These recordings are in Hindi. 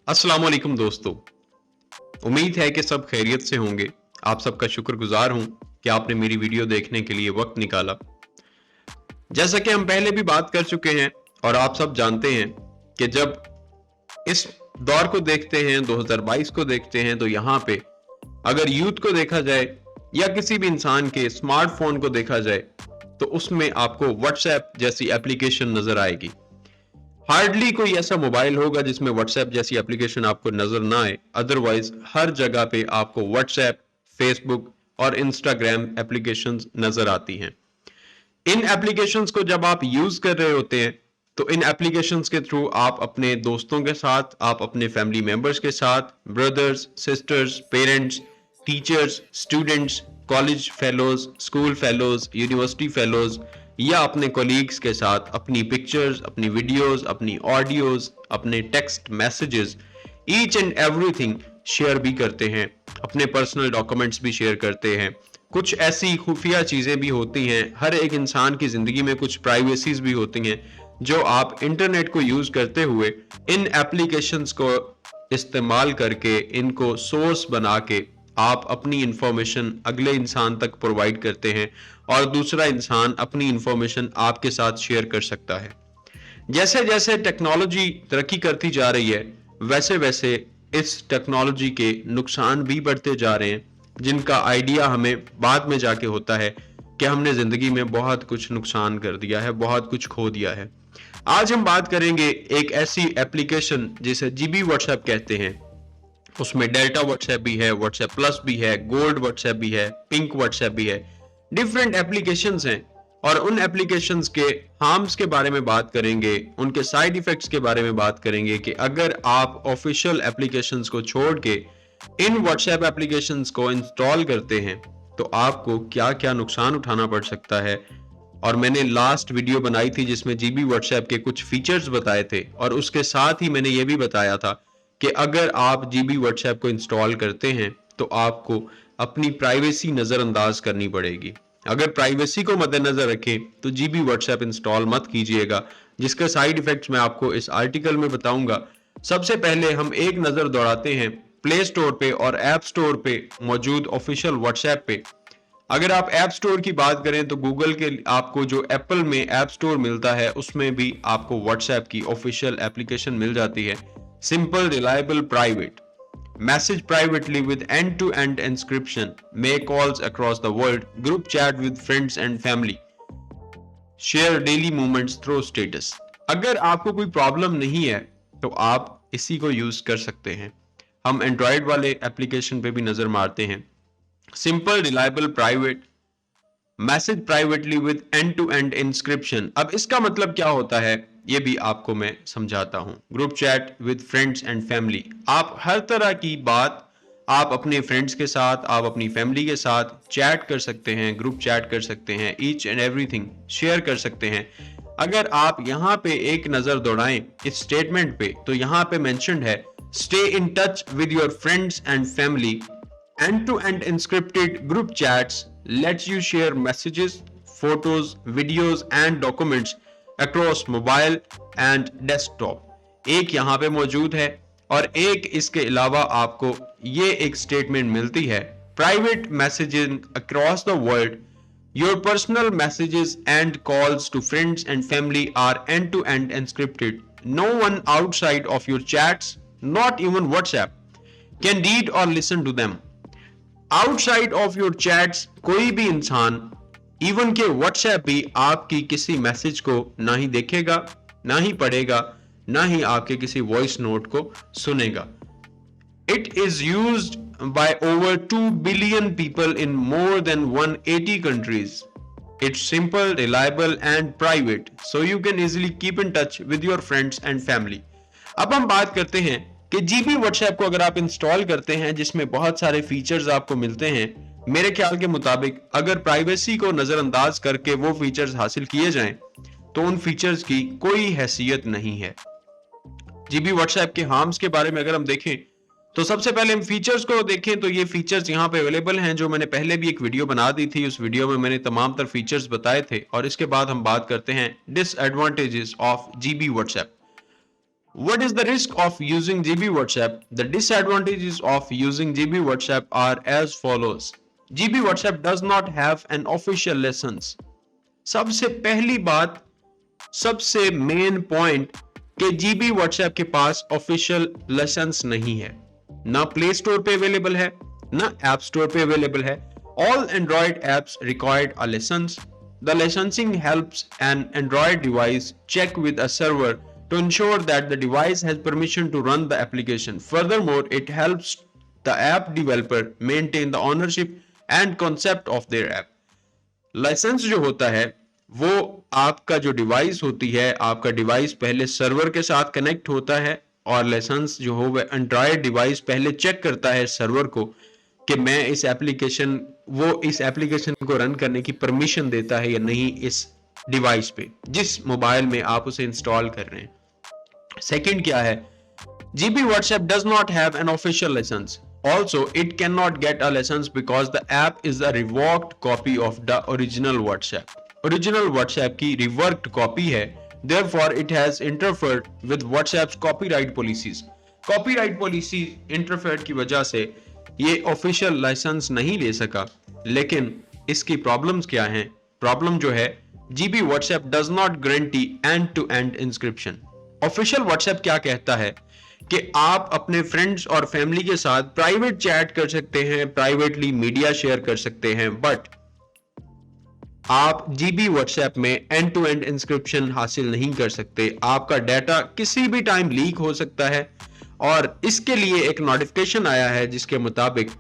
अस्सलाम वालेकुम दोस्तों। उम्मीद है कि सब खैरियत से होंगे। आप सबका शुक्रगुजार हूं कि आपने मेरी वीडियो देखने के लिए वक्त निकाला। जैसा कि हम पहले भी बात कर चुके हैं और आप सब जानते हैं कि जब इस दौर को देखते हैं, 2022 को देखते हैं, तो यहाँ पे अगर यूथ को देखा जाए या किसी भी इंसान के स्मार्टफोन को देखा जाए तो उसमें आपको व्हाट्सएप जैसी एप्लीकेशन नजर आएगी। हार्डली कोई ऐसा मोबाइल होगा जिसमें व्हाट्सएप जैसी एप्लीकेशन आपको नजर ना आए। अदरवाइज हर जगह पे आपको व्हाट्सएप, फेसबुक और इंस्टाग्राम एप्लीकेशंस नजर आती हैं। इन एप्लीकेशंस को जब आप यूज कर रहे होते हैं तो इन एप्लीकेशंस के थ्रू आप अपने दोस्तों के साथ, आप अपने फैमिली मेंबर्स के साथ, brothers, sisters, parents, teachers, students, college fellows, school fellows, university fellows या अपने कोलीग्स के साथ अपनी पिक्चर्स, अपनी वीडियोस, अपनी ऑडियोज, अपने text messages, each and everything share भी करते हैं। अपने पर्सनल डॉक्यूमेंट्स भी शेयर करते हैं। कुछ ऐसी खुफिया चीजें भी होती हैं। हर एक इंसान की जिंदगी में कुछ प्राइवेसीज भी होती हैं जो आप इंटरनेट को यूज करते हुए इन एप्लीकेशंस को इस्तेमाल करके, इनको सोर्स बना के आप अपनी इंफॉर्मेशन अगले इंसान तक प्रोवाइड करते हैं और दूसरा इंसान अपनी इंफॉर्मेशन आपके साथ शेयर कर सकता है। जैसे जैसे टेक्नोलॉजी तरक्की करती जा रही है वैसे वैसे इस टेक्नोलॉजी के नुकसान भी बढ़ते जा रहे हैं, जिनका आइडिया हमें बाद में जाके होता है कि हमने जिंदगी में बहुत कुछ नुकसान कर दिया है, बहुत कुछ खो दिया है। आज हम बात करेंगे एक ऐसी एप्लीकेशन जिसे जीबी व्हाट्सएप कहते हैं। उसमें डेल्टा व्हाट्सएप भी है, व्हाट्सएप प्लस भी है, गोल्ड व्हाट्सएप भी है, पिंक व्हाट्सएप भी है। डिफरेंट एप्लीकेशंस हैं और उन एप्लीकेशंस के हार्म्स के बारे में बात करेंगे, उनके साइड इफेक्ट्स के बारे में बात करेंगे कि अगर आप ऑफिशियल एप्लीकेशंस को छोड़ के इन व्हाट्सएप एप्लीकेशंस को इंस्टॉल करते हैं तो आपको क्या क्या नुकसान उठाना पड़ सकता है। और मैंने लास्ट वीडियो बनाई थी जिसमें जीबी व्हाट्सएप के कुछ फीचर्स बताए थे और उसके साथ ही मैंने ये भी बताया था कि अगर आप जीबी व्हाट्सएप को इंस्टॉल करते हैं तो आपको अपनी प्राइवेसी नजरअंदाज करनी पड़ेगी। अगर प्राइवेसी को मद्देनजर रखें तो जीबी व्हाट्सएप इंस्टॉल मत कीजिएगा, जिसके साइड इफेक्ट्स मैं आपको इस आर्टिकल में बताऊंगा। सबसे पहले हम एक नजर दौड़ाते हैं प्ले स्टोर पे और ऐप स्टोर पे मौजूद ऑफिशियल व्हाट्सएप पे। अगर आप ऐप स्टोर की बात करें तो गूगल के आपको जो एप्पल में ऐप स्टोर मिलता है उसमें भी आपको व्हाट्सएप की ऑफिशियल एप्लीकेशन मिल जाती है। Simple, reliable, private, message privately with end-to-end encryption, make calls across the world, group chat with friends and family, share daily moments through status। अगर आपको कोई प्रॉब्लम नहीं है तो आप इसी को यूज कर सकते हैं। हम एंड्रॉयड वाले एप्लीकेशन पे भी नजर मारते हैं। Simple, reliable, private, message privately with end to end encryption. अब इसका मतलब क्या होता है ये भी आपको मैं समझाता हूं। Group chat with friends and family, आप हर तरह की बात आप अपने फ्रेंड्स के साथ, आप अपनी फैमिली के साथ चैट कर सकते हैं, ग्रुप चैट कर सकते हैं, ईच एंड एवरीथिंग शेयर कर सकते हैं। अगर आप यहाँ पे एक नजर दौड़ाएं इस स्टेटमेंट पे तो यहाँ पे मेंशन्ड है stay in touch with your friends and family, end-to-end encrypted group chats lets you share messages, photos, videos and documents across mobile and desktop। एक यहाँ पे मौजूद है और एक इसके अलावा आपको ये एक स्टेटमेंट मिलती है private messaging across the world, your personal messages and calls to friends and family are end-to-end encrypted, no one outside of your chats, not even WhatsApp, can read or listen to them। Outside of your chats कोई भी इंसान, इवन के व्हाट्सएप भी आपकी किसी मैसेज को ना ही देखेगा, ना ही पढ़ेगा, ना ही आपके किसी वॉइस नोट को सुनेगा। It is used by over 2 billion people in more than 180 countries. It's simple, reliable and private, so you can easily keep in touch with your friends and family. अब हम बात करते हैं कि जीबी व्हाट्सएप को अगर आप इंस्टॉल करते हैं जिसमें बहुत सारे फीचर्स आपको मिलते हैं, मेरे ख्याल के मुताबिक अगर प्राइवेसी को नजरअंदाज करके वो फीचर्स हासिल किए जाएं तो उन फीचर्स की कोई हैसियत नहीं है। जीबी व्हाट्सएप के हार्म्स के बारे में अगर हम देखें तो सबसे पहले हम फीचर्स को देखें तो ये फीचर्स यहाँ पे अवेलेबल हैं, जो मैंने पहले भी एक वीडियो बना दी थी। उस वीडियो में मैंने तमाम तर फीचर्स बताए थे। और इसके बाद हम बात करते हैं disadvantages of GB WhatsApp. What is the risk of using GB WhatsApp? The disadvantages of using GB WhatsApp are as follows. GB WhatsApp does not have an official license. सबसे पहली बात, सबसे मेन पॉइंट कि GB WhatsApp के पास ऑफिशियल लाइसेंस नहीं है, ना प्ले स्टोर पे अवेलेबल है, ना ऐप स्टोर पे अवेलेबल है. All Android apps required a license. The licensing helps an Android device check with a server to ensure that the device has permission to run the application. Furthermore, it helps the app developer maintain the ownership and concept of their app. Licence जो होता है वो आपका जो डिवाइस होती है, आपका डिवाइस पहले सर्वर के साथ कनेक्ट होता है और लाइसेंस जो हो वह एंड्रॉयड डिवाइस पहले चेक करता है सर्वर को कि मैं इस एप्लीकेशन को रन करने की परमिशन देता है या नहीं इस डिवाइस पे, जिस मोबाइल में आप उसे इंस्टॉल कर रहे हैं. सेकंड क्या है, GB WhatsApp does not have an official license. Also, it cannot get a license because the app is a revoked copy of the original WhatsApp. Original WhatsApp की reworked copy है, therefore it has interfered with WhatsApp's copyright policies. Copyright policy interfered की वजह से ये ऑफिशियल लाइसेंस नहीं ले सका. लेकिन इसकी प्रॉब्लम्स क्या हैं? प्रॉब्लम जो है, GB WhatsApp does not guarantee end-to-end encryption. Official WhatsApp क्या कहता है कि आप अपने फ्रेंड्स और फैमिली के साथ प्राइवेट चैट कर सकते हैं, प्राइवेटली मीडिया शेयर कर सकते हैं, बट आप GB WhatsApp में एंड टू एंड इंस्क्रिप्शन हासिल नहीं कर सकते. आपका डाटा किसी भी टाइम लीक हो सकता है और इसके लिए एक नोटिफिकेशन आया है जिसके मुताबिक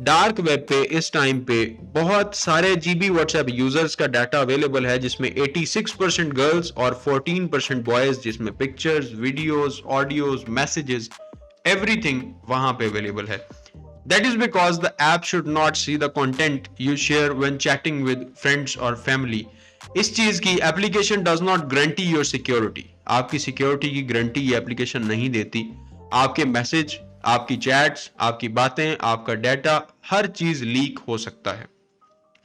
डार्क वेब पे इस टाइम पे बहुत सारे GB WhatsApp यूजर्स का डाटा अवेलेबल है, जिसमें 86% गर्ल्स और 14% बॉयज, जिसमें pictures, videos, audios, messages, everything वहां पे अवेलेबल है. That is because the app should not see the content you share when chatting with friends or family. इस चीज की application does not guarantee your security. आपकी सिक्योरिटी की गारंटी ये एप्लीकेशन नहीं देती. आपके मैसेज, आपकी चैट्स, आपकी बातें, आपका डाटा, हर चीज लीक हो सकता है.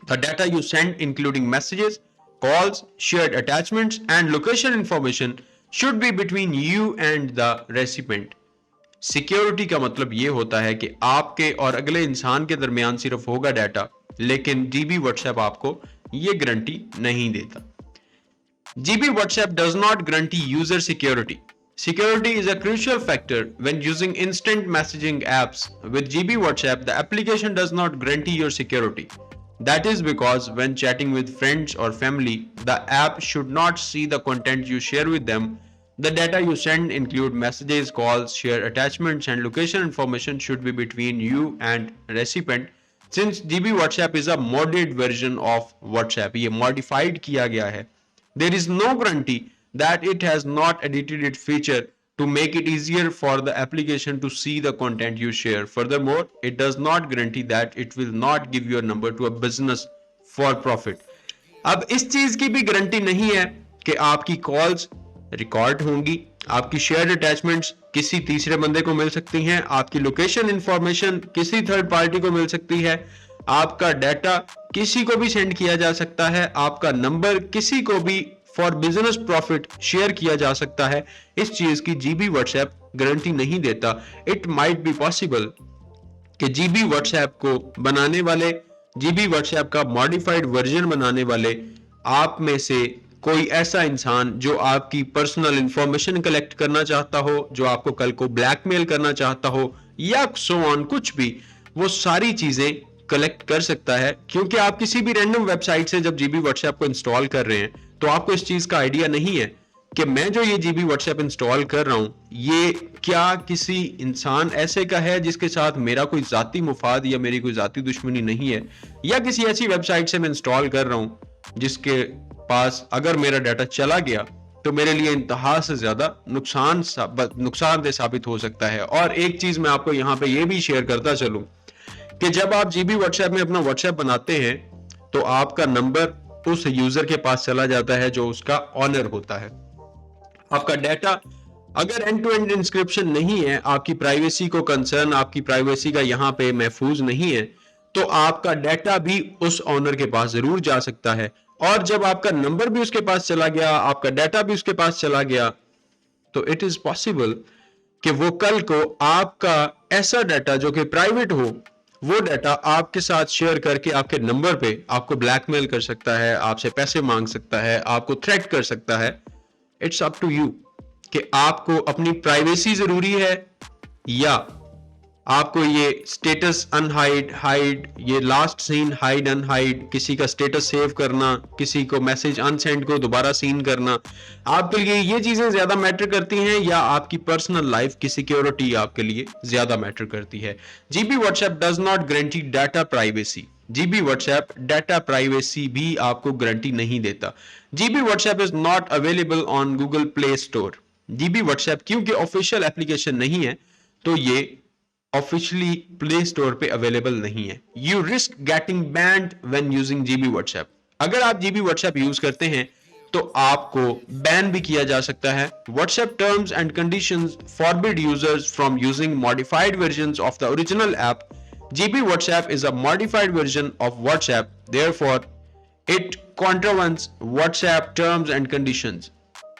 The data you send, including messages, calls, shared attachments, and location information, should be between you and the recipient. Security का मतलब ये होता है कि आपके और अगले इंसान के दरमियान सिर्फ होगा डाटा, लेकिन GB WhatsApp आपको ये गारंटी नहीं देता. GB WhatsApp does not guarantee user security. Security is a crucial factor when using instant messaging apps. With GB WhatsApp, the application does not guarantee your security. That is because when chatting with friends or family, the app should not see the content you share with them. The data you send include messages, calls, share attachments, and location information should be between you and recipient. Since GB WhatsApp is a modded version of WhatsApp, ये modified किया गया है, there is no guarantee that it has not edited its feature to make it easier for the application to see the content you share. Furthermore, it does not guarantee that it will not give your number to a business for profit. अब इस चीज की भी गारंटी नहीं है कि आपकी कॉल्स रिकॉर्ड होंगी, आपकी शेयर्ड अटैचमेंट्स किसी तीसरे बंदे को मिल सकती हैं, आपकी लोकेशन इंफॉर्मेशन किसी थर्ड पार्टी को मिल सकती है, आपका डाटा किसी को भी सेंड किया जा सकता है, आपका नंबर किसी को भी फॉर बिजनेस प्रॉफिट शेयर किया जा सकता है. इस चीज की GB WhatsApp गारंटी नहीं देता. इट माइट बी पॉसिबल कि GB WhatsApp को बनाने वाले, GB WhatsApp का मॉडिफाइड वर्जन बनाने वाले आप में से कोई ऐसा इंसान जो आपकी पर्सनल इंफॉर्मेशन कलेक्ट करना चाहता हो, जो आपको कल को ब्लैकमेल करना चाहता हो या सो ऑन, कुछ भी, वो सारी चीजें कलेक्ट कर सकता है. क्योंकि आप किसी भी रैंडम वेबसाइट से जब GB WhatsApp को इंस्टॉल कर रहे हैं तो आपको इस चीज का आइडिया नहीं है कि मैं जो ये GB WhatsApp इंस्टॉल कर रहा हूं ये क्या किसी इंसान ऐसे का है जिसके साथ मेरा कोई जाती मुफाद या मेरी कोई जाती दुश्मनी नहीं है, या किसी ऐसी वेबसाइट से मैं इंस्टॉल कर रहा हूं जिसके पास अगर मेरा डाटा चला गया तो मेरे लिए इंतहा से ज्यादा नुकसानदेह साबित हो सकता है. और एक चीज मैं आपको यहाँ पे ये भी शेयर करता चलूं कि जब आप GB WhatsApp में अपना WhatsApp बनाते हैं तो आपका नंबर उस यूजर के पास चला जाता है जो उसका ऑनर होता है. आपका डाटा अगर एंड टू एंड इंस्क्रिप्शन नहीं है, आपकी प्राइवेसी को कंसर्न, आपकी प्राइवेसी का यहाँ पे महफूज नहीं है, तो आपका डाटा भी उस ऑनर के पास जरूर जा सकता है. और जब आपका नंबर भी उसके पास चला गया, आपका डाटा भी उसके पास चला गया, तो इट इज पॉसिबल कि वो कल को आपका ऐसा डाटा जो कि प्राइवेट हो, वो डाटा आपके साथ शेयर करके आपके नंबर पे आपको ब्लैकमेल कर सकता है, आपसे पैसे मांग सकता है, आपको थ्रेट कर सकता है। इट्स अप टू यू कि आपको अपनी प्राइवेसी जरूरी है या आपको ये स्टेटस अनहाइड, हाइड, ये लास्ट सीन हाइड अनहाइड, किसी का स्टेटस सेव करना, किसी को मैसेज अनसेंड को दोबारा सीन करना, आपके लिए ये चीजें ज्यादा मैटर करती हैं या आपकी पर्सनल लाइफ की सिक्योरिटी आपके लिए ज्यादा मैटर करती है। GB WhatsApp does not guarantee data privacy. GB WhatsApp data privacy भी आपको गारंटी नहीं देता। GB WhatsApp is not available on Google play store. GB WhatsApp क्योंकि ऑफिशियल एप्लीकेशन नहीं है तो ये ऑफिशियली प्ले स्टोर पे अवेलेबल नहीं है। You risk getting band when using GB WhatsApp. अगर आप जीबी व्हाट्सएप यूज करते हैं तो आपको बैन भी किया जा सकता है। WhatsApp terms and conditions forbid users from using modified versions of the original app. GB WhatsApp is a modified version of WhatsApp, therefore it contravenes WhatsApp terms and conditions.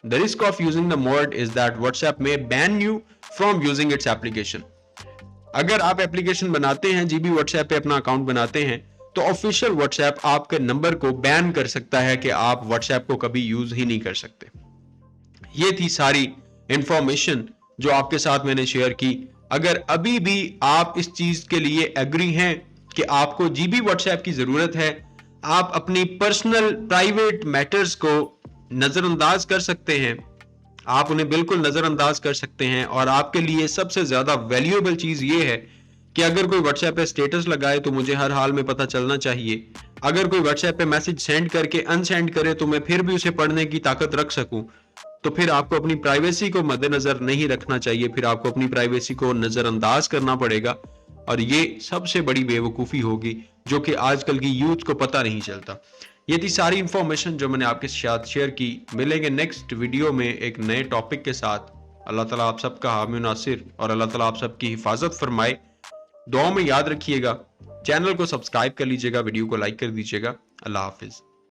The risk of using the mod is that WhatsApp may ban you from using its application. अगर आप एप्लीकेशन बनाते हैं, जीबी व्हाट्सएप पे अपना अकाउंट बनाते हैं, तो ऑफिशियल व्हाट्सएप आपके नंबर को बैन कर सकता है कि आप व्हाट्सएप को कभी यूज ही नहीं कर सकते। ये थी सारी इंफॉर्मेशन जो आपके साथ मैंने शेयर की। अगर अभी भी आप इस चीज के लिए एग्री हैं कि आपको जीबी व्हाट्सएप की जरूरत है, आप अपनी पर्सनल प्राइवेट मैटर्स को नजरअंदाज कर सकते हैं, आप उन्हें बिल्कुल नजरअंदाज कर सकते हैं। और आपके लिए सबसे ज्यादा वैल्यूएबल चीज ये है कि अगर कोई व्हाट्सएप पे स्टेटस लगाए तो मुझे हर हाल में पता चलना चाहिए। अगर कोई व्हाट्सएप पे मैसेज सेंड करके अनसेंड करे तो मैं फिर भी उसे पढ़ने की ताकत रख सकूं। तो फिर आपको अपनी प्राइवेसी को मद्देनजर नहीं रखना चाहिए, फिर आपको अपनी प्राइवेसी को नजरअंदाज करना पड़ेगा। और ये सबसे बड़ी बेवकूफ़ी होगी जो कि आजकल की यूथ को पता नहीं चलता। ये थी सारी इंफॉर्मेशन जो मैंने आपके साथ शेयर की। मिलेंगे नेक्स्ट वीडियो में एक नए टॉपिक के साथ। अल्लाह ताला आप सबका हामी नासिर और अल्लाह ताला आप सबकी हिफाजत फरमाए। दुआओं में याद रखिएगा। चैनल को सब्सक्राइब कर लीजिएगा, वीडियो को लाइक कर दीजिएगा। अल्लाह हाफिज।